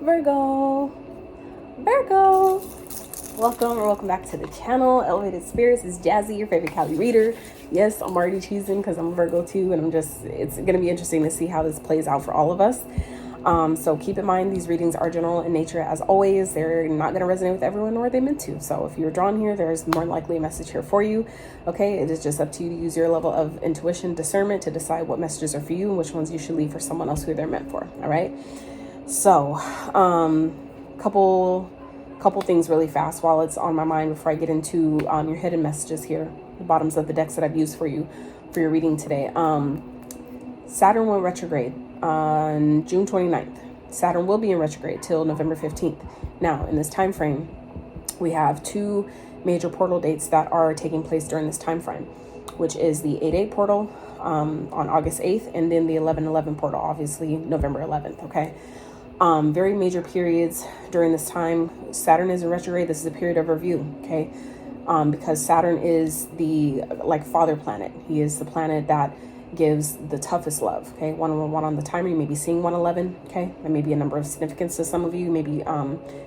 Virgo. Virgo. Welcome back to the channel. Elevated Spirits is Jazi, your favorite Cali reader. Yes, I'm already choosing because I'm a Virgo too, and it's going to be interesting to see how this plays out for all of us. So keep in mind, these readings are general in nature as always. They're not going to resonate with everyone, nor are they meant to. So if you're drawn here, there's more than likely a message here for you. Okay, it is just up to you to use your level of intuition, discernment to decide what messages are for you and which ones you should leave for someone else who they're meant for. All right. So, couple things really fast while it's on my mind before I get into your hidden messages here, the bottoms of the decks that I've used for you for your reading today. Saturn went retrograde on June 29th. Saturn will be in retrograde till November 15th. Now, in this time frame, we have two major portal dates that are taking place during this time frame, which is the 8/8 portal on August 8th, and then the 11/11 portal, obviously November 11th. Okay. Very major periods during this time. Saturn is in retrograde. This is a period of review, okay? Because Saturn is the father planet. He is the planet that gives the toughest love, okay? 111 on the timer. You may be seeing 111, okay? There may be a number of significance to some of you. Maybe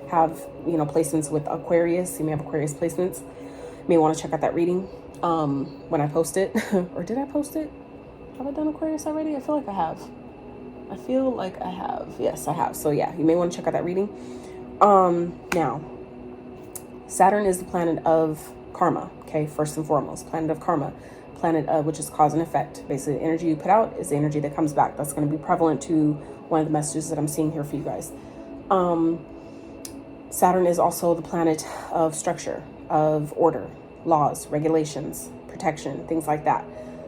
have placements with Aquarius. You may have Aquarius placements. You may want to check out that reading when I post it. Or did I post it? Have I done Aquarius already? I feel like I have. Yes, I have. So yeah, you may want to check out that reading. Now, Saturn is the planet of karma. Okay, first and foremost, planet of karma, planet which is cause and effect. Basically, the energy you put out is the energy that comes back. That's going to be prevalent to one of the messages that I'm seeing here for you guys. Saturn is also the planet of structure, of order, laws, regulations, protection, things like that.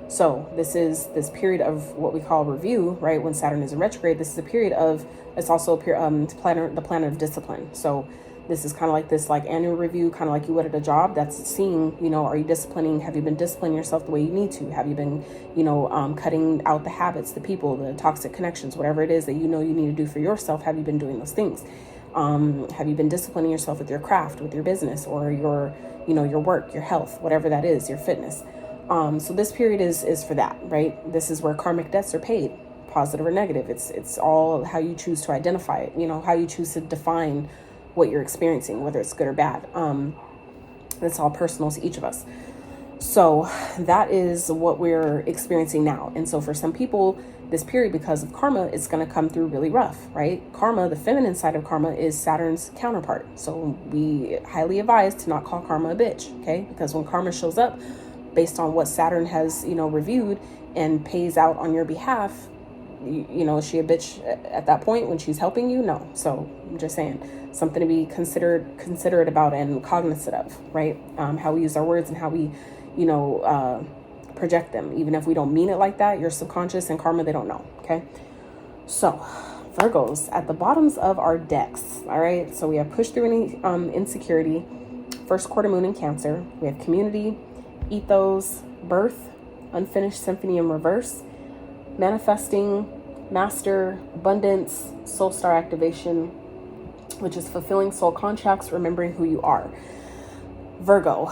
So this is this period of what we call review, right? When Saturn is in retrograde, this is a period of, it's also a period, the planet of discipline. So this is kind of like this annual review, kind of like you would at a job that's seeing, are you disciplining? Have you been disciplining yourself the way you need to? Have you been, cutting out the habits, the people, the toxic connections, whatever it is that you need to do for yourself? Have you been doing those things? Have you been disciplining yourself with your craft, with your business, or your work, your health, whatever that is, your fitness? So this period is for that, right? This is where karmic debts are paid, positive or negative. It's all how you choose to identify it, how you choose to define what you're experiencing, whether it's good or bad. That's all personal to each of us. So that is what we're experiencing now. And so for some people, this period, because of karma, it's going to come through really rough, right? Karma, the feminine side of karma, is Saturn's counterpart. So we highly advise to not call karma a bitch, okay? Because when karma shows up, based on what Saturn has, reviewed and pays out on your behalf, is she a bitch at that point when she's helping you? No. So I'm just saying, something to be considerate about and cognizant of, right? How we use our words and how we, project them. Even if we don't mean it like that, your subconscious and karma, they don't know, okay? So Virgos, at the bottoms of our decks, all right? So we have pushed through any insecurity, first quarter moon in Cancer. We have community, ethos, birth, unfinished symphony in reverse, manifesting, master, abundance, soul star activation, which is fulfilling soul contracts, remembering who you are. Virgo,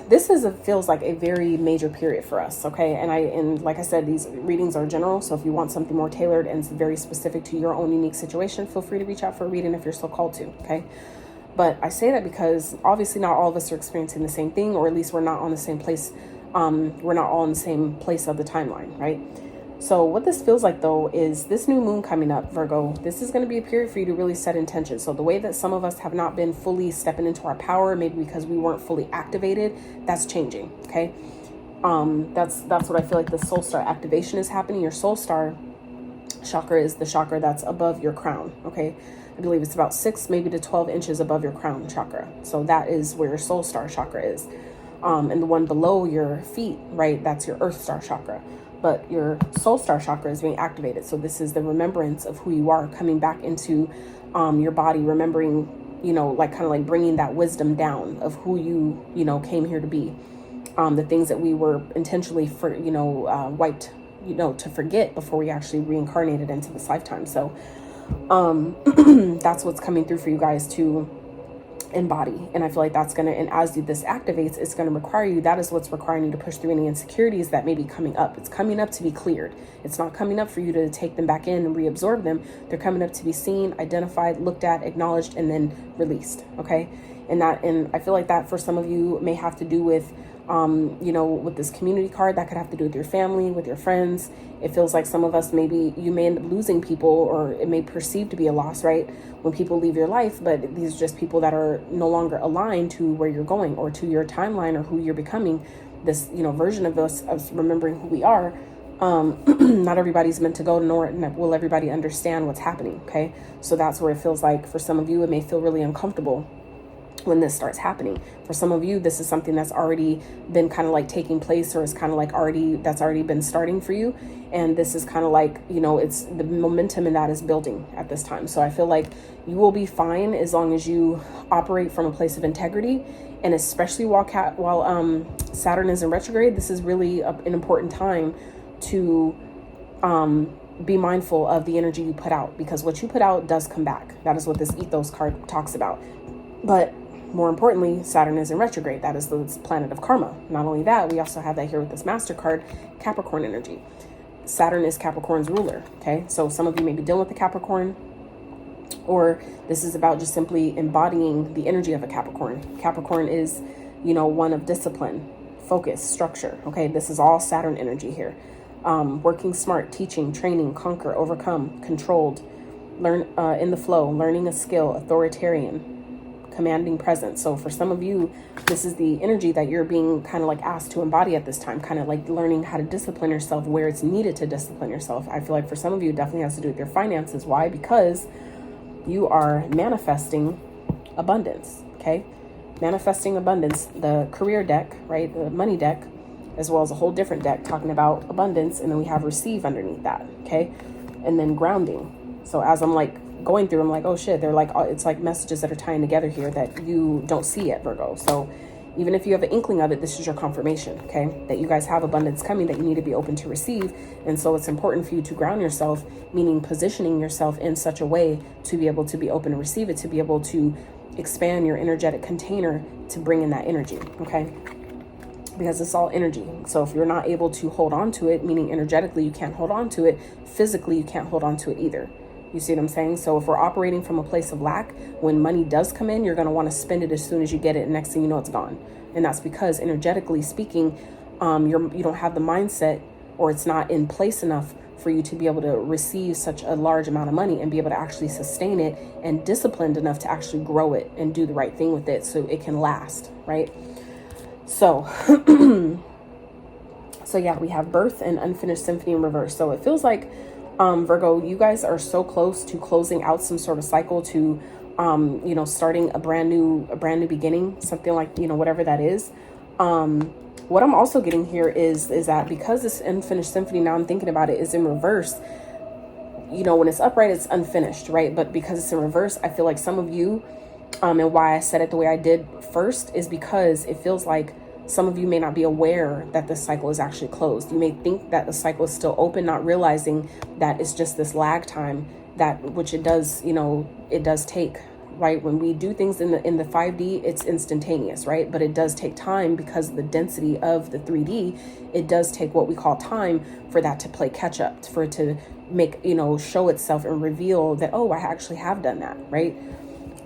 this feels like a very major period for us, okay? And like I said, these readings are general, so if you want something more tailored and very specific to your own unique situation, feel free to reach out for a reading if you're so called to, okay? But I say that because obviously not all of us are experiencing the same thing, or at least we're not on the same place. We're not all in the same place of the timeline, right? So what this feels like, though, is this new moon coming up, Virgo. This is going to be a period for you to really set intention. So the way that some of us have not been fully stepping into our power, maybe because we weren't fully activated, that's changing, okay? That's what I feel like the soul star activation is happening. Your soul star chakra is the chakra that's above your crown, okay? I believe it's about 6 maybe to 12 inches above your crown chakra. So that is where your soul star chakra is. And the one below your feet, right, that's your earth star chakra. But your soul star chakra is being activated. So this is the remembrance of who you are coming back into your body, remembering, kind of bringing that wisdom down of who you, came here to be. The things that we were intentionally, wiped, to forget before we actually reincarnated into this lifetime. So that's what's coming through for you guys to embody. And I feel like that's gonna, and as this activates, it's gonna require you, that is what's requiring you to push through any insecurities that may be coming up. It's coming up to be cleared. It's not coming up for you to take them back in and reabsorb them. They're coming up to be seen, identified, looked at, acknowledged, and then released. Okay. And I feel like that for some of you may have to do with with this community card, that could have to do with your family, with your friends. It feels like some of us, maybe you may end up losing people, or it may perceive to be a loss, right? When people leave your life, but these are just people that are no longer aligned to where you're going or to your timeline or who you're becoming, this, version of us remembering who we are. Not everybody's meant to go, nor will everybody understand what's happening. Okay. So that's where it feels like for some of you, it may feel really uncomfortable when this starts happening. For some of you, this is something that's already been kind of like taking place, or is kind of like that's already been starting for you. And this is kind of like, it's the momentum in that is building at this time. So I feel like you will be fine as long as you operate from a place of integrity. And especially while Saturn is in retrograde, this is really an important time to be mindful of the energy you put out, because what you put out does come back. That is what this ethos card talks about. But more importantly, Saturn is in retrograde. That is the planet of karma. Not only that, we also have that here with this master card, Capricorn energy. Saturn is Capricorn's ruler. Okay. So some of you may be dealing with the Capricorn, or this is about just simply embodying the energy of a Capricorn. Capricorn is, one of discipline, focus, structure. Okay. This is all Saturn energy here. Working smart, teaching, training, conquer, overcome, controlled, learn in the flow, learning a skill, authoritarian, commanding presence. So for some of you, this is the energy that you're being kind of like asked to embody at this time, kind of like learning how to discipline yourself where it's needed to discipline yourself. I feel like for some of you, it definitely has to do with your finances. Why? Because you are manifesting abundance. Okay. Manifesting abundance, the career deck, right? The money deck, as well as a whole different deck talking about abundance. And then we have receive underneath that. Okay. And then grounding. So as I'm like going through, I'm like, oh shit, they're like, it's like messages that are tying together here that you don't see yet, Virgo. So even if you have an inkling of it, this is your confirmation, okay? That you guys have abundance coming that you need to be open to receive. And so it's important for you to ground yourself, meaning positioning yourself in such a way to be able to be open to receive it, to be able to expand your energetic container to bring in that energy, okay? Because it's all energy. So if you're not able to hold on to it, meaning energetically you can't hold on to it, physically you can't hold on to it either. You see what I'm saying? So if we're operating from a place of lack, when money does come in, you're going to want to spend it as soon as you get it. And next thing you know, it's gone. And that's because energetically speaking, you don't have the mindset, or it's not in place enough for you to be able to receive such a large amount of money and be able to actually sustain it, and disciplined enough to actually grow it and do the right thing with it so it can last, right? So, so yeah, we have birth and unfinished symphony in reverse. So it feels like Virgo, you guys are so close to closing out some sort of cycle, to starting a brand new beginning, something like, whatever that is. What I'm also getting here is that because this unfinished symphony, now I'm thinking about it, is in reverse. When it's upright, it's unfinished, right? But because it's in reverse, I feel like some of you, and why I said it the way I did first is because it feels like some of you may not be aware that this cycle is actually closed. You may think that the cycle is still open, not realizing that it's just this lag time, which it does, it does take, right? When we do things in the 5D, it's instantaneous, right? But it does take time because of the density of the 3D. It does take what we call time for that to play catch up, for it to make, show itself and reveal that, oh, I actually have done that, right?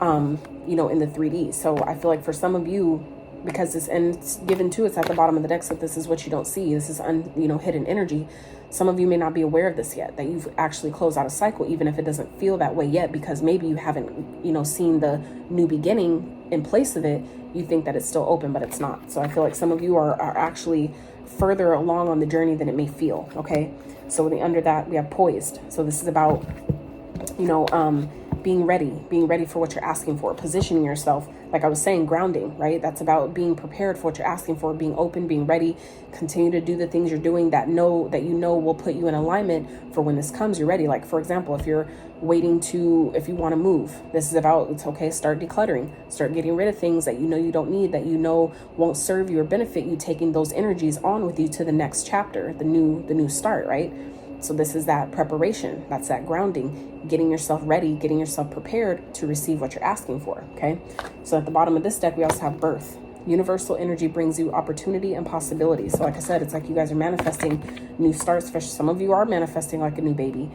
In the 3D. So I feel like for some of you, because it's given to us at the bottom of the deck, so this is what you don't see. This is hidden energy. Some of you may not be aware of this yet, that you've actually closed out a cycle, even if it doesn't feel that way yet, because maybe you haven't, seen the new beginning in place of it. You think that it's still open, but it's not. So I feel like some of you are actually further along on the journey than it may feel. Okay. So under that, we have poised. So this is about, being ready for what you're asking for, positioning yourself. Like I was saying, grounding, right? That's about being prepared for what you're asking for, being open, being ready, continue to do the things you're doing that will put you in alignment for when this comes, you're ready. Like, for example, if you're if you want to move, this is about, it's okay, start decluttering, start getting rid of things that you don't need, that won't serve you or benefit you, taking those energies on with you to the next chapter, the new start, right? So this is that preparation. That's that grounding, getting yourself ready, getting yourself prepared to receive what you're asking for, okay? So at the bottom of this deck, we also have birth. Universal energy brings you opportunity and possibility. So like I said, it's like you guys are manifesting new starts. For some of you are manifesting like a new baby.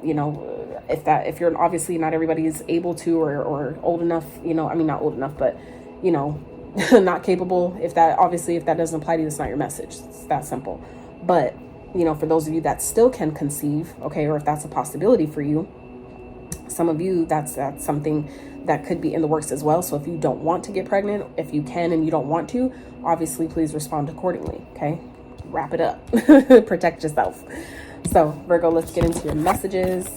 You know, if you're obviously not everybody is able to or old enough, you know, I mean, not old enough, but, you know, not capable. If that doesn't apply to you, it's not your message. It's that simple. But, you know, for those of you that still can conceive, okay, or if that's a possibility for you, some of you, that's something that could be in the works as well. So if you don't want to get pregnant, if you can and you don't want to, obviously please respond accordingly, okay? Wrap it up. Protect yourself. So Virgo, let's get into your messages.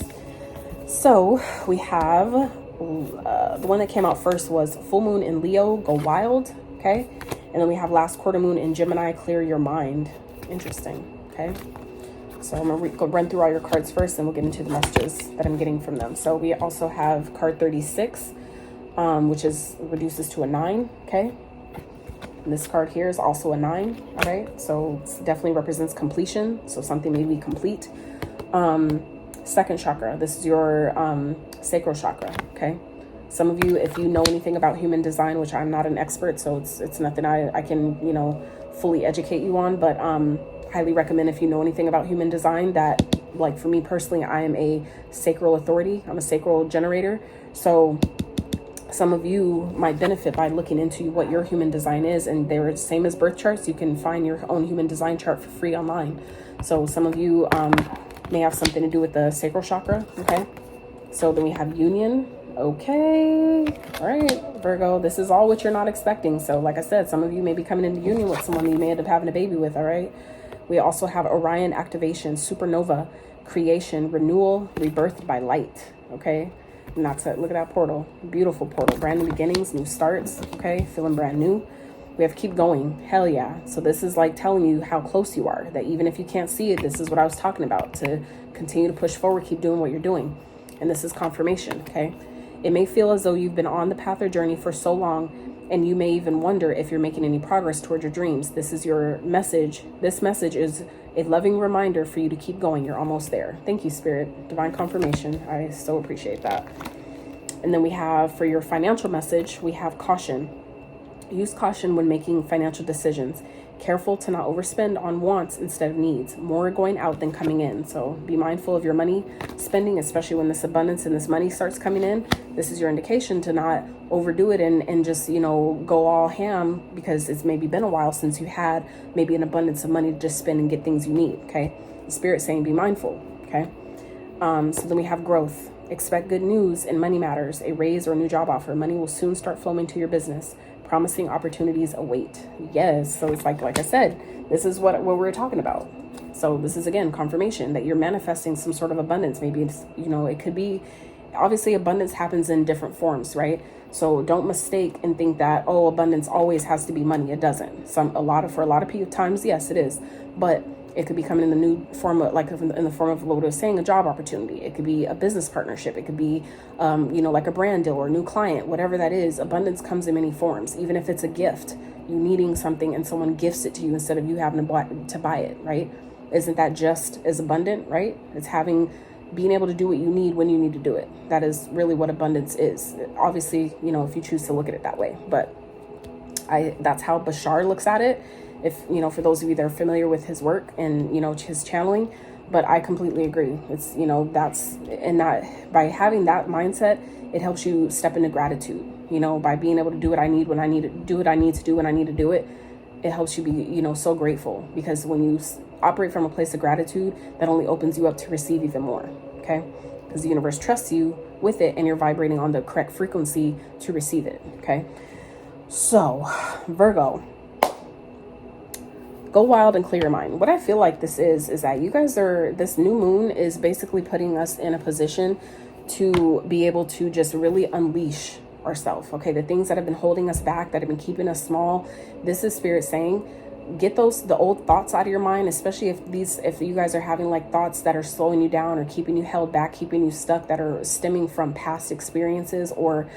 So we have the one that came out first was full moon in Leo, go wild, okay? And then we have last quarter moon in Gemini, clear your mind. Interesting, okay? So I'm going to run through all your cards first, and we'll get into the messages that I'm getting from them. So we also have card 36, which reduces to a 9, okay? And this card here is also a 9, all right? So it definitely represents completion, so something may be complete. Second chakra, this is your sacral chakra, okay? Some of you, if you know anything about human design, which I'm not an expert, so it's nothing I can, you know, fully educate you on, but highly recommend if you know anything about human design that, like for me personally, I am a sacral authority. I'm a sacral generator. So some of you might benefit by looking into what your human design is, and they're same as birth charts. You can find your own human design chart for free online. So some of you may have something to do with the sacral chakra, okay? So then we have union. Okay, all right, Virgo, this is all what you're not expecting. So like I said, some of you may be coming into union with someone you may end up having a baby with, all right? We also have Orion activation, supernova, creation, renewal, rebirth by light, okay? And that's it. Look at that portal. Beautiful portal. Brand new beginnings, new starts, okay? Feeling brand new. We have keep going. Hell yeah. So this is like telling you how close you are, that even if you can't see it, this is what I was talking about, to continue to push forward, keep doing what you're doing. And this is confirmation, okay? It may feel as though you've been on the path or journey for so long, and you may even wonder if you're making any progress toward your dreams. This is your message. This message is a loving reminder for you to keep going. You're almost there. Thank you, Spirit. Divine confirmation. I so appreciate that. And then we have, for your financial message, we have caution. Use caution when making financial decisions. Careful to not overspend on wants instead of needs. More going out than coming in. So be mindful of your money spending, especially when this abundance and this money starts coming in. This is your indication to not overdo it and just, you know, go all ham, because it's maybe been a while since you had maybe an abundance of money to just spend and get things you need, okay? The Spirit saying be mindful, okay? So then we have growth. Expect good news in money matters, a raise or a new job offer. Money will soon start flowing to your business. Promising opportunities await. Yes. So it's like I said, this is what we're talking about. So this is, again, confirmation that you're manifesting some sort of abundance. Maybe it's, you know, it could be, obviously abundance happens in different forms, right? So don't mistake and think that, oh, abundance always has to be money. It doesn't. For a lot of people, times, yes, it is. But it could be coming in the new form of, like in the form of what I was saying, a job opportunity. It could be a business partnership. It could be, you know, like a brand deal or a new client, whatever that is. Abundance comes in many forms. Even if it's a gift, you needing something and someone gifts it to you instead of you having to buy it, right? Isn't that just as abundant, right? It's being able to do what you need when you need to do it. That is really what abundance is. Obviously, you know, if you choose to look at it that way, but that's how Bashar looks at it. If, you know, for those of you that are familiar with his work and, you know, his channeling, but I completely agree. It's, you know, that by having that mindset, it helps you step into gratitude, you know, by being able to do what I need when I need to do what I need to do when I need to do it. It helps you be, you know, so grateful, because when you operate from a place of gratitude, that only opens you up to receive even more. Okay. Because the universe trusts you with it and you're vibrating on the correct frequency to receive it. Okay. So Virgo, go wild and clear your mind. What I feel like this is that you guys this new moon is basically putting us in a position to be able to just really unleash ourselves. Okay. The things that have been holding us back, that have been keeping us small. This is Spirit saying, get the old thoughts out of your mind, especially if you guys are having like thoughts that are slowing you down or keeping you held back, keeping you stuck, that are stemming from past experiences or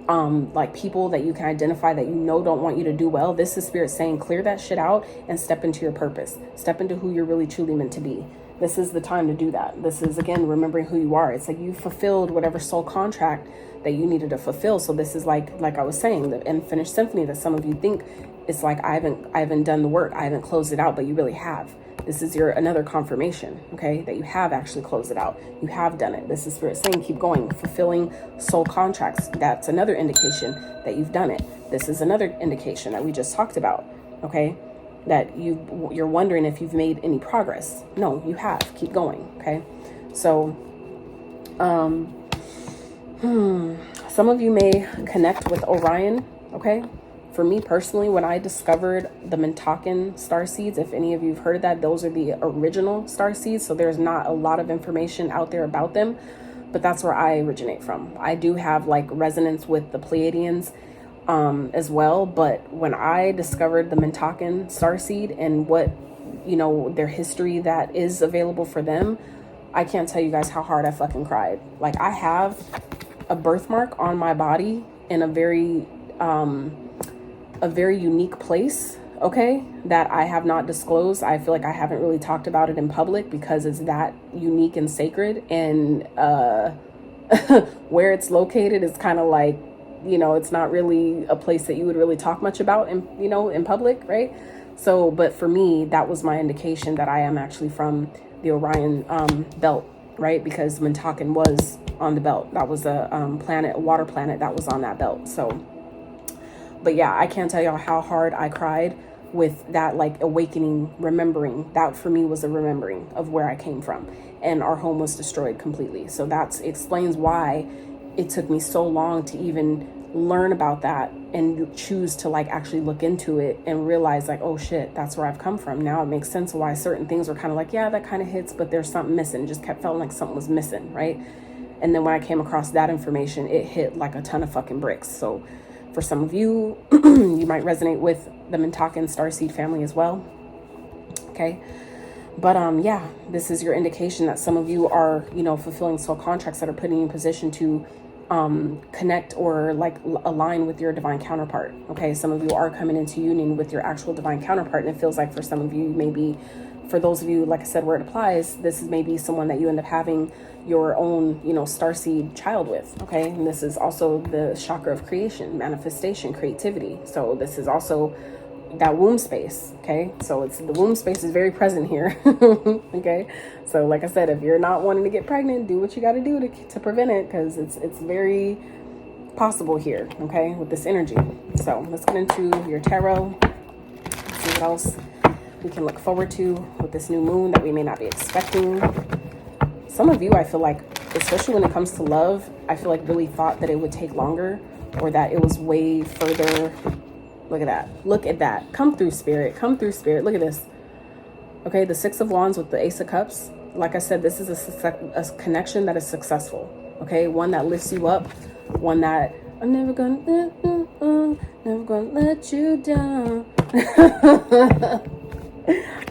like people that you can identify that you know don't want you to do well. This is Spirit saying, clear that shit out and step into your purpose. Step into who you're really truly meant to be. This is the time to do that. This is, again, remembering who you are. It's like you fulfilled whatever soul contract that you needed to fulfill. So this is like I was saying, the unfinished symphony that some of you think it's like I haven't done the work, I haven't closed it out, but you really have. This is another confirmation, okay, that you have actually closed it out. You have done it. This is Spirit saying keep going, fulfilling soul contracts. That's another indication that you've done it. This is another indication that we just talked about, okay, that you're wondering if you've made any progress. No, you have. Keep going, okay? So some of you may connect with Orion, okay? For me personally, when I discovered the Mentakin star seeds, if any of you have heard of that, those are the original star seeds. So there's not a lot of information out there about them, but that's where I originate from. I do have like resonance with the Pleiadians as well. But when I discovered the Mentakin starseed and what, you know, their history that is available for them, I can't tell you guys how hard I fucking cried. Like, I have a birthmark on my body in a very unique place, okay, that I have not disclosed. I feel like I haven't really talked about it in public because it's that unique and sacred, and where it's located is kind of like, you know, it's not really a place that you would really talk much about in, you know, in public, right? So, but for me, that was my indication that I am actually from the Orion belt, right? Because Mentakin was on the belt. That was a planet, a water planet that was on that belt. So, but yeah, I can't tell y'all how hard I cried with that, like, awakening, remembering. That for me was a remembering of where I came from, and our home was destroyed completely. So that explains why it took me so long to even learn about that and choose to like actually look into it and realize like, oh shit, that's where I've come from. Now it makes sense why certain things were kind of like, yeah, that kind of hits, but there's something missing. Just kept feeling like something was missing, right? And then when I came across that information, it hit like a ton of fucking bricks. So for some of you, you might resonate with the Mentakin starseed family as well, okay? But yeah, this is your indication that some of you are, you know, fulfilling soul contracts that are putting you in position to connect or like align with your divine counterpart. Okay, some of you are coming into union with your actual divine counterpart, and it feels like for some of you, maybe for those of you, like I said, where it applies, this is maybe someone that you end up having your own, you know, starseed child with. Okay, and this is also the chakra of creation, manifestation, creativity. So this is also that womb space. Okay, so it's the womb space is very present here. Okay, so like I said, if you're not wanting to get pregnant, do what you got to do to prevent it, because it's very possible here. Okay, with this energy. So let's get into your tarot. Let's see what else we can look forward to with this new moon that we may not be expecting. Some of you, I feel like, especially when it comes to love, I feel like really thought that it would take longer, or that it was way further. Look at that. Look at that. Come through, Spirit. Come through, Spirit. Look at this. Okay, the Six of Wands with the Ace of Cups. Like I said, this is a connection that is successful. Okay, one that lifts you up. One that, I'm never gonna let you down.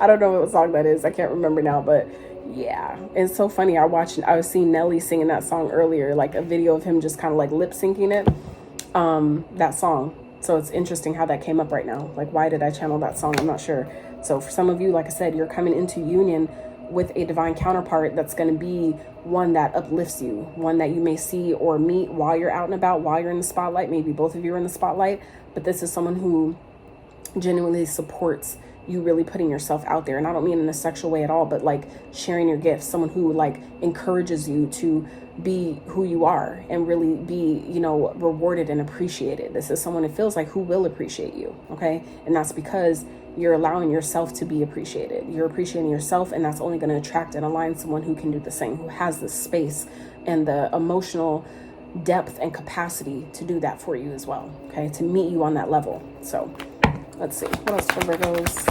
I don't know what song that is. I can't remember now, but yeah. It's so funny. I was seeing Nelly singing that song earlier, like a video of him just kind of like lip syncing it. That song. So it's interesting how that came up right now. Like, why did I channel that song? I'm not sure. So for some of you, like I said, you're coming into union with a divine counterpart that's going to be one that uplifts you, one that you may see or meet while you're out and about, while you're in the spotlight. Maybe both of you are in the spotlight, but this is someone who genuinely supports you really putting yourself out there. And I don't mean in a sexual way at all, but like sharing your gifts, someone who like encourages you to be who you are and really be, you know, rewarded and appreciated. This is someone, it feels like, who will appreciate you. Okay. And that's because you're allowing yourself to be appreciated. You're appreciating yourself, and that's only going to attract and align someone who can do the same, who has the space and the emotional depth and capacity to do that for you as well. Okay. To meet you on that level. So let's see what else for Virgos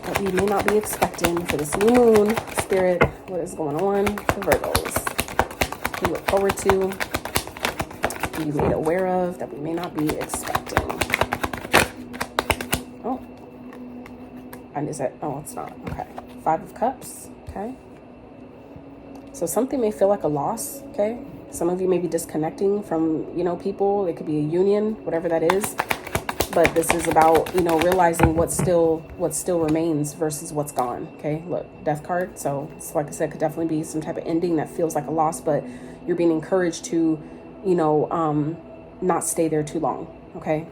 that we may not be expecting for this new moon. Spirit, what is going on for Virgos? We look forward to, be made aware of, that we may not be expecting. Oh, and is it? Oh, it's not. Okay, Five of Cups. Okay, so something may feel like a loss. Okay, some of you may be disconnecting from, you know, people. It could be a union, whatever that is. But this is about, you know, realizing what still remains versus what's gone. Okay, look, death card. So it's, like I said, could definitely be some type of ending that feels like a loss, but you're being encouraged to, you know, not stay there too long. Okay,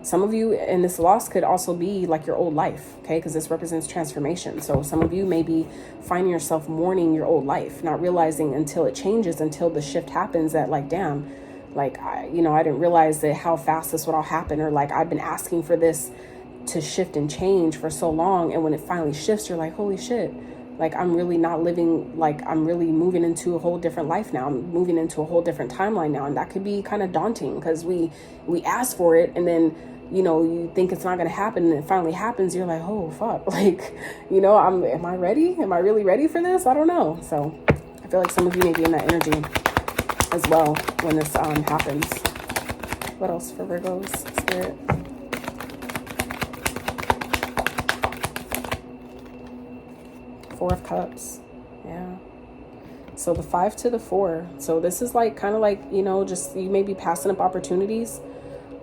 some of you in this loss could also be like your old life. Okay, because this represents transformation. So some of you may be finding yourself mourning your old life, not realizing until it changes, until the shift happens, that like, damn, like, I didn't realize that how fast this would all happen, or like I've been asking for this to shift and change for so long, and when it finally shifts, you're like, holy shit, like I'm really not living, like I'm really moving into a whole different life now. I'm moving into a whole different timeline now, and that could be kind of daunting because we ask for it, and then, you know, you think it's not going to happen, and it finally happens. You're like, oh fuck, like, you know, am I ready? Am I really ready for this? I don't know. So I feel like some of you may be in that energy as well when this happens. What else for Virgos, Spirit? Four of Cups. Yeah. So the 5 to the 4. So this is like kind of like, you know, just you may be passing up opportunities,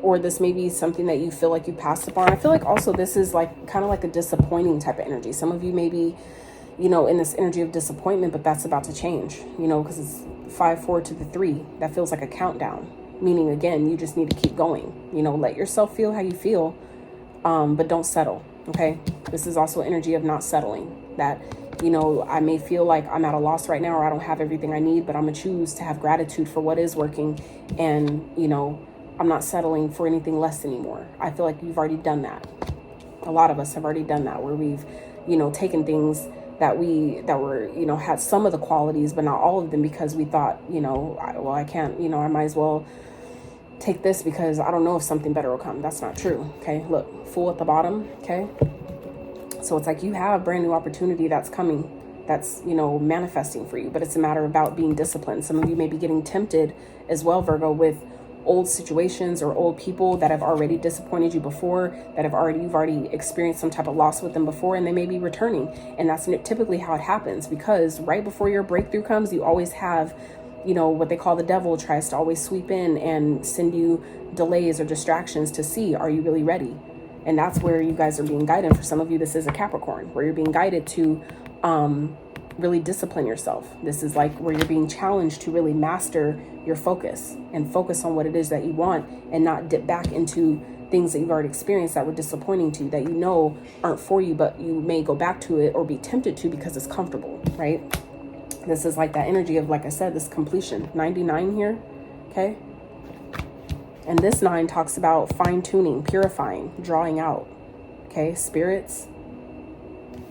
or this may be something that you feel like you passed upon. I feel like also this is like kind of like a disappointing type of energy. Some of you may be, you know, in this energy of disappointment, but that's about to change, you know, because it's 5, 4 to the 3. That feels like a countdown, meaning again, you just need to keep going, you know, let yourself feel how you feel, but don't settle. Okay, this is also energy of not settling, that, you know, I may feel like I'm at a loss right now, or I don't have everything I need, but I'm gonna choose to have gratitude for what is working, and, you know, I'm not settling for anything less anymore. I feel like you've already done that. A lot of us have already done that, where we've, you know, taken things that were, you know, had some of the qualities, but not all of them, because we thought, you know, well, I can't, you know, I might as well take this because I don't know if something better will come. That's not true. Okay, look, Fool at the bottom. Okay, so it's like you have brand new opportunity that's coming, that's, you know, manifesting for you, but it's a matter about being disciplined. Some of you may be getting tempted as well, Virgo, with old situations or old people that have already disappointed you before, that you've already experienced some type of loss with them before, and they may be returning. And that's typically how it happens, because right before your breakthrough comes, you always have, you know, what they call the devil tries to always sweep in and send you delays or distractions to see, are you really ready? And that's where you guys are being guided. For some of you, this is a Capricorn, where you're being guided to really discipline yourself. This is like where you're being challenged to really master your focus and focus on what it is that you want, and not dip back into things that you've already experienced that were disappointing to you, that you know aren't for you, but you may go back to it or be tempted to because it's comfortable, right? This is like that energy of, like I said, this completion. 99 here, okay? And this 9 talks about fine-tuning, purifying, drawing out, okay? Spirits.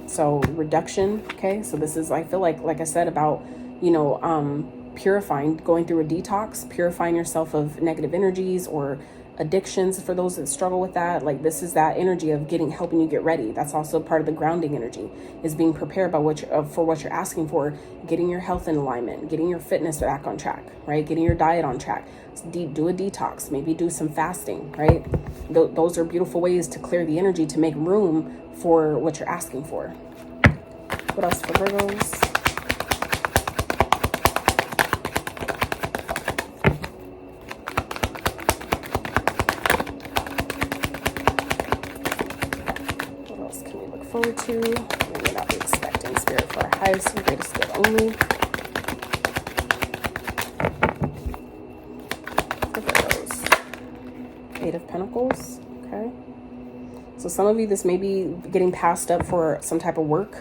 So reduction, okay? So this is, I feel like I said, about, you know, purifying, going through a detox, purifying yourself of negative energies or addictions, for those that struggle with that. Like, this is that energy of helping you get ready. That's also part of the grounding energy, is being prepared by for what you're asking for, getting your health in alignment, getting your fitness back on track, right? Getting your diet on track. Do a detox, maybe do some fasting, right? Those are beautiful ways to clear the energy, to make room for what you're asking for. What else for Virgos? Forward to, we may not be expecting, Spirit, for our highest and greatest good only. For those 8 of Pentacles, okay? So some of you, this may be getting passed up for some type of work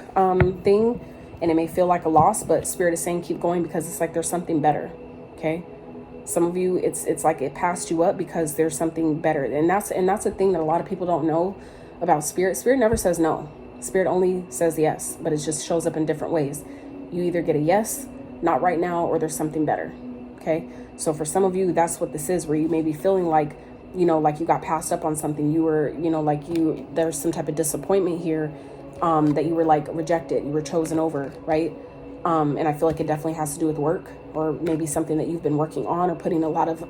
thing, and it may feel like a loss, but Spirit is saying keep going, because it's like there's something better, okay? Some of you, it's like it passed you up because there's something better, and that's a thing that a lot of people don't know about Spirit. Spirit never says no. Spirit only says yes, but it just shows up in different ways. You either get a yes, not right now, or there's something better. Okay. So for some of you, that's what this is, where you may be feeling like, you know, like you got passed up on something. You were, you know, like there's some type of disappointment here, that you were like rejected. You were chosen over, right? And I feel like it definitely has to do with work, or maybe something that you've been working on or putting a lot of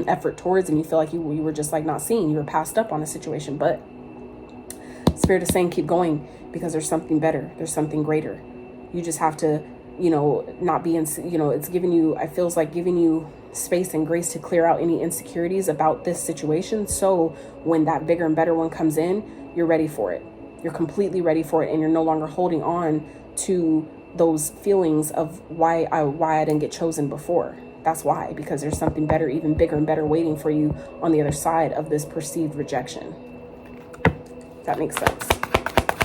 effort towards, and you feel like you were just like not seen. You were passed up on a situation, but Spirit is saying keep going, because there's something better, there's something greater. You just have to you know, not being, you know, it's giving you, it feels like giving you space and grace to clear out any insecurities about this situation. So when that bigger and better one comes in, you're ready for it. You're completely ready for it. And you're no longer holding on to those feelings of why I didn't get chosen before. That's why, because there's something better, even bigger and better waiting for you on the other side of this perceived rejection. That makes sense.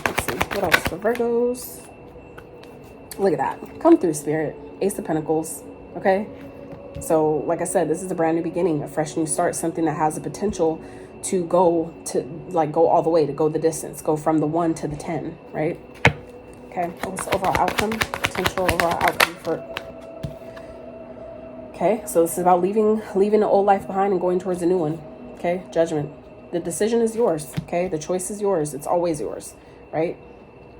Let's see, what else for Virgos? Look at that. Come through, Spirit. Ace of Pentacles, okay? So, like I said, this is a brand new beginning, a fresh new start, something that has the potential to go all the way, to go the distance, go from the 1 to the 10, right? Okay, what's the overall outcome? Potential overall outcome for... Okay, so this is about leaving the old life behind and going towards a new one. Okay, Judgment. The decision is yours. Okay, the choice is yours. It's always yours, right?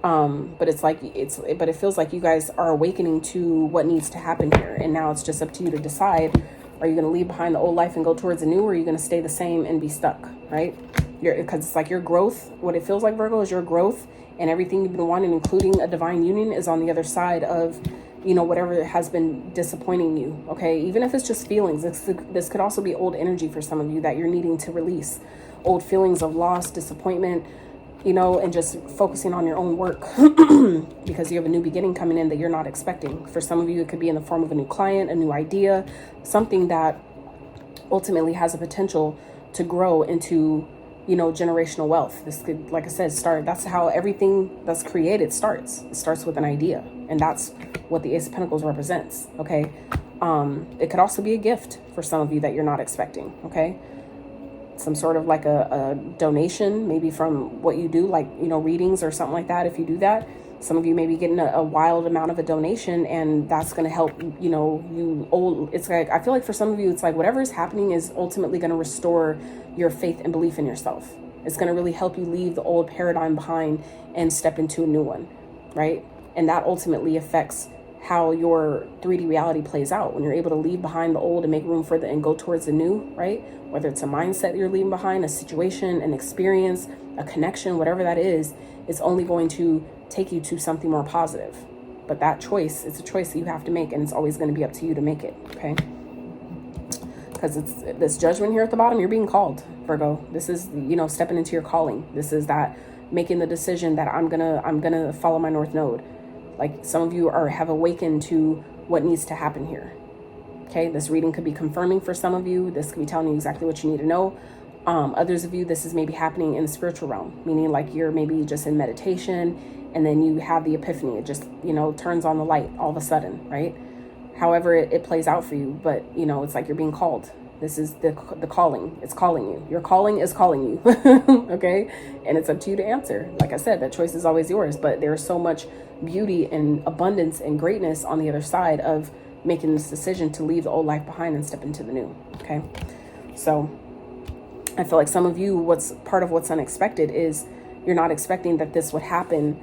But it feels like you guys are awakening to what needs to happen here, and now it's just up to you to decide: are you going to leave behind the old life and go towards a new, or are you going to stay the same and be stuck, right? Because it's like your growth. What it feels like, Virgo, is your growth, and everything you've been wanting, including a divine union, is on the other side of, you know, whatever has been disappointing you. Okay, even if it's just feelings, this could also be old energy for some of you that you're needing to release. Old feelings of loss, disappointment, you know, and just focusing on your own work because you have a new beginning coming in that you're not expecting. For some of you, it could be in the form of a new client, a new idea, something that ultimately has a potential to grow into, you know, generational wealth. This could, like I said, start. That's how everything that's created starts. It starts with an idea, and that's what the Ace of Pentacles represents. Okay, it could also be a gift for some of you that you're not expecting. Okay, some sort of like a donation, maybe from what you do, like, you know, readings or something like that. If you do that, some of you may be getting a wild amount of a donation, and that's going to help, you know, it's like, I feel like for some of you, it's like whatever is happening is ultimately going to restore your faith and belief in yourself. It's going to really help you leave the old paradigm behind and step into a new one, right? And that ultimately affects how your 3D reality plays out when you're able to leave behind the old and make room for and go towards the new, right? Whether it's a mindset you're leaving behind, a situation, an experience, a connection, whatever that is, it's only going to take you to something more positive. But that choice, it's a choice that you have to make, and it's always going to be up to you to make it, okay? Because it's this Judgment here at the bottom. You're being called, Virgo. This is, you know, stepping into your calling. This is that making the decision that I'm gonna follow my North Node. Like, some of you have awakened to what needs to happen here. Okay, this reading could be confirming for some of you. This could be telling you exactly what you need to know. Others of you, this is maybe happening in the spiritual realm, meaning like you're maybe just in meditation, and then you have the epiphany. It just, you know, turns on the light all of a sudden, right? However it plays out for you, but, you know, it's like you're being called. This is the calling. It's calling you. Your calling is calling you, okay? And it's up to you to answer. Like I said, that choice is always yours, but there's so much beauty and abundance and greatness on the other side of making this decision to leave the old life behind and step into the new, okay? So I feel like some of you, what's part of what's unexpected is you're not expecting that this would happen,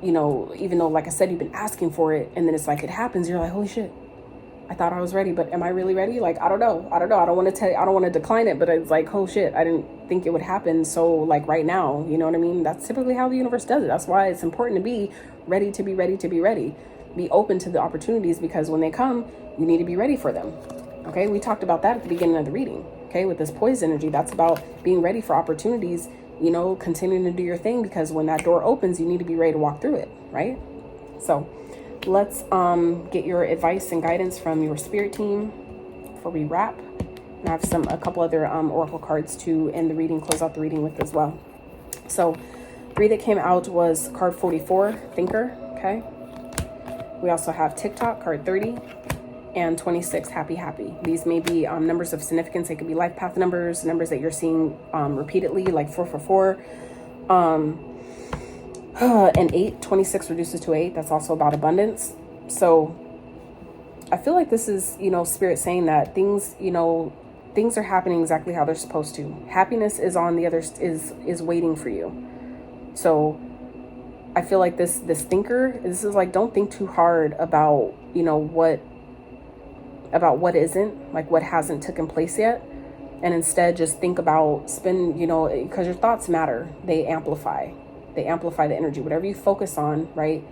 you know, even though, like I said, you've been asking for it, and then it's like it happens, you're like, holy shit, I thought I was ready, but am I really ready? Like, I don't know. I don't want to decline it, but it's like, oh shit, I didn't think it would happen. So like right now, you know what I mean? That's typically how the universe does it. That's why it's important to be ready, to be ready, to be ready. Be open to the opportunities, because when they come, you need to be ready for them. Okay, we talked about that at the beginning of the reading. Okay, with this poised energy, that's about being ready for opportunities, you know, continuing to do your thing, because when that door opens, you need to be ready to walk through it, right? So let's get your advice and guidance from your spirit team before we wrap. And I have a couple other oracle cards to end the reading, close out the reading with as well. So three that came out was card 44, Thinker, okay? We also have TikTok, card 30, and 26, Happy. These may be numbers of significance. They could be life path numbers that you're seeing repeatedly, like 444. And 8, 26 reduces to 8. That's also about abundance. So I feel like this is, you know, Spirit saying that things, you know, things are happening exactly how they're supposed to. Happiness is on the other, is waiting for you. So I feel like this thinker, this is like, don't think too hard about, you know, what isn't, like what hasn't taken place yet. And instead just think about you know, because your thoughts matter. They amplify the energy. Whatever you focus on, right?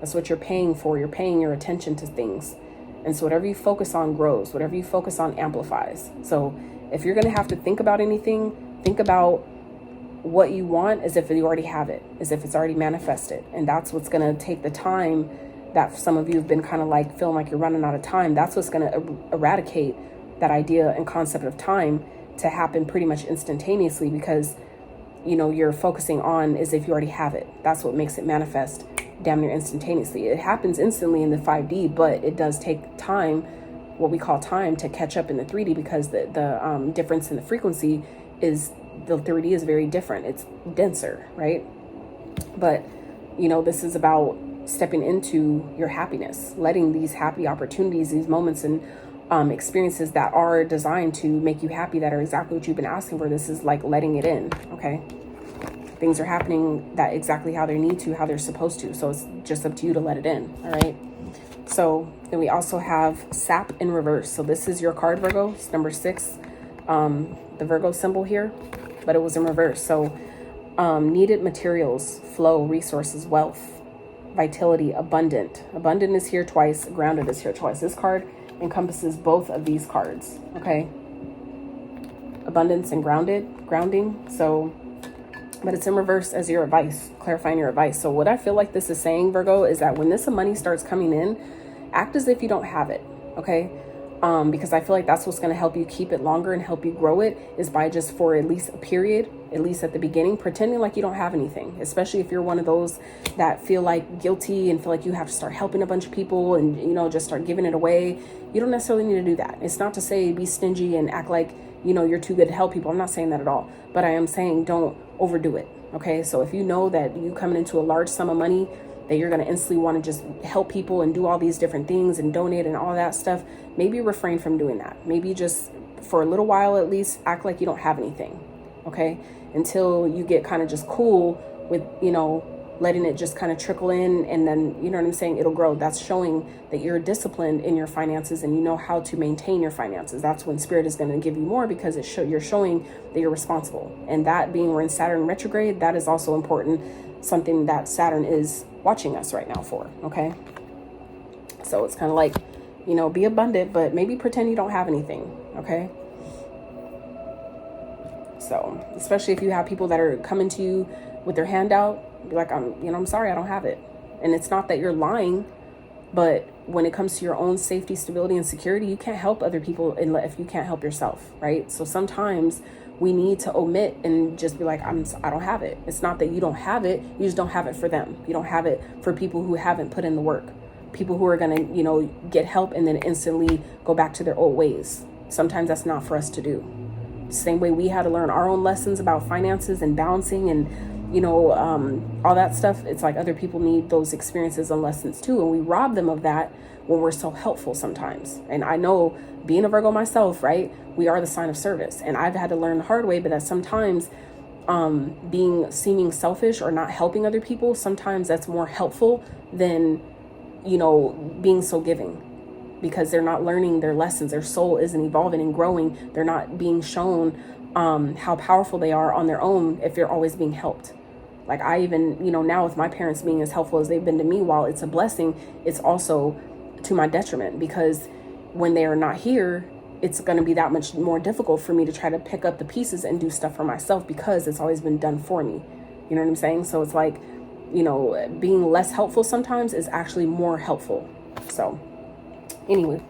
That's what you're paying for. You're paying your attention to things. And so whatever you focus on grows. Whatever you focus on amplifies. So if you're going to have to think about anything, think about what you want as if you already have it, as if it's already manifested. And that's what's going to take the time that some of you have been kind of like feeling like you're running out of time. That's what's going to eradicate that idea and concept of time to happen pretty much instantaneously, because you know you're focusing on as if you already have it. That's what makes it manifest damn near instantaneously. It happens instantly in the 5D, but it does take time, what we call time, to catch up in the 3D, because the difference in the frequency is, the 3D is very different. It's denser, right? But you know, this is about stepping into your happiness, letting these happy opportunities, these moments and experiences that are designed to make you happy, that are exactly what you've been asking for. This is like letting it in. Okay, things are happening that exactly how they need to, how they're supposed to. So it's just up to you to let it in. All right. So then we also have SAP in reverse. So this is your card, Virgo. It's number 6, the Virgo symbol here, but it was in reverse. So needed materials, flow, resources, wealth, vitality, abundant. Abundant is here twice. Grounded is here twice. This card encompasses both of these cards. Okay. Abundance and grounding. So, but it's in reverse as your advice, clarifying your advice. So what I feel like this is saying, Virgo, is that when this money starts coming in, act as if you don't have it. Okay. Because I feel like that's what's going to help you keep it longer and help you grow it, is by just for at least a period, at least at the beginning, pretending like you don't have anything, especially if you're one of those that feel like guilty and feel like you have to start helping a bunch of people and, you know, just start giving it away. You don't necessarily need to do that. It's not to say be stingy and act like, you know, you're too good to help people. I'm not saying that at all, but I am saying don't overdo it. Okay. So if you know that you coming into a large sum of money, that you're going to instantly want to just help people and do all these different things and donate and all that stuff, maybe refrain from doing that. Maybe just for a little while, at least, act like you don't have anything. Okay. Until you get kind of just cool with, you know, letting it just kind of trickle in, and then, you know what I'm saying, it'll grow. That's showing that you're disciplined in your finances and you know how to maintain your finances. That's when Spirit is going to give you more, because you're showing that you're responsible. And that being, we're in Saturn retrograde, that is also important, something that Saturn is watching us right now for. Okay. So it's kind of like, you know, be abundant, but maybe pretend you don't have anything. Okay. So especially if you have people that are coming to you with their hand out, be like, I'm sorry, I don't have it. And it's not that you're lying, but when it comes to your own safety, stability, and security, you can't help other people if you can't help yourself. Right. So sometimes we need to omit and just be like, I don't have it. It's not that you don't have it. You just don't have it for them. You don't have it for people who haven't put in the work, people who are going to, you know, get help and then instantly go back to their old ways. Sometimes that's not for us to do. Same way we had to learn our own lessons about finances and balancing and, you know, all that stuff. It's like other people need those experiences and lessons too. And we rob them of that when we're so helpful sometimes. And I know, being a Virgo myself, right, we are the sign of service. And I've had to learn the hard way, but that sometimes seeming selfish or not helping other people, sometimes that's more helpful than, you know, being so giving, because they're not learning their lessons. Their soul isn't evolving and growing. They're not being shown how powerful they are on their own if they're always being helped. Like I even, you know, now with my parents being as helpful as they've been to me, while it's a blessing, it's also to my detriment, because when they are not here, it's going to be that much more difficult for me to try to pick up the pieces and do stuff for myself, because it's always been done for me. You know what I'm saying? So it's like, you know, being less helpful sometimes is actually more helpful. So anywho,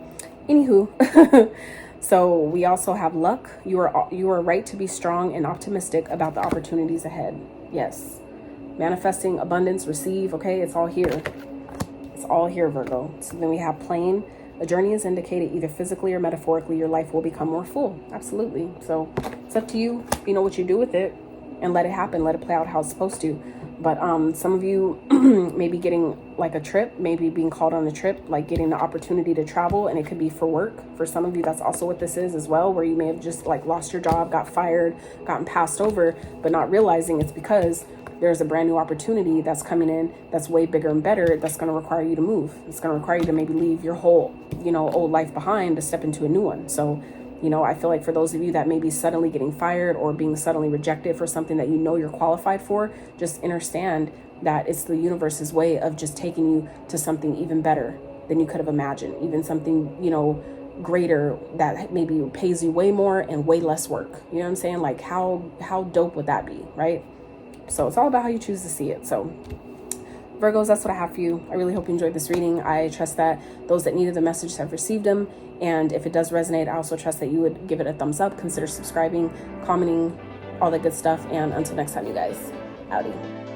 so we also have luck. You are right to be strong and optimistic about the opportunities ahead. Yes. Manifesting, abundance, receive. Okay. It's all here. It's all here, Virgo. So then we have plain. A journey is indicated either physically or metaphorically. Your life will become more full. Absolutely. So it's up to you, you know, what you do with it, and let it happen. Let it play out how it's supposed to. But some of you may be getting like a trip, maybe being called on a trip, like getting the opportunity to travel, and it could be for work. For some of you, that's also what this is as well, where you may have just like lost your job, got fired, gotten passed over, but not realizing it's because there's a brand new opportunity that's coming in that's way bigger and better, that's going to require you to move. It's going to require you to maybe leave your whole, you know, old life behind to step into a new one. So You know, I feel like for those of you that may be suddenly getting fired or being suddenly rejected for something that you know you're qualified for, just understand that it's the universe's way of just taking you to something even better than you could have imagined, even something, you know, greater that maybe pays you way more and way less work. You know what I'm saying? Like how dope would that be, right? So it's all about how you choose to see it. So Virgos, that's what I have for you. I really hope you enjoyed this reading. I trust that those that needed the message have received them. And if it does resonate, I also trust that you would give it a thumbs up, consider subscribing, commenting, all that good stuff. And until next time, you guys, outie.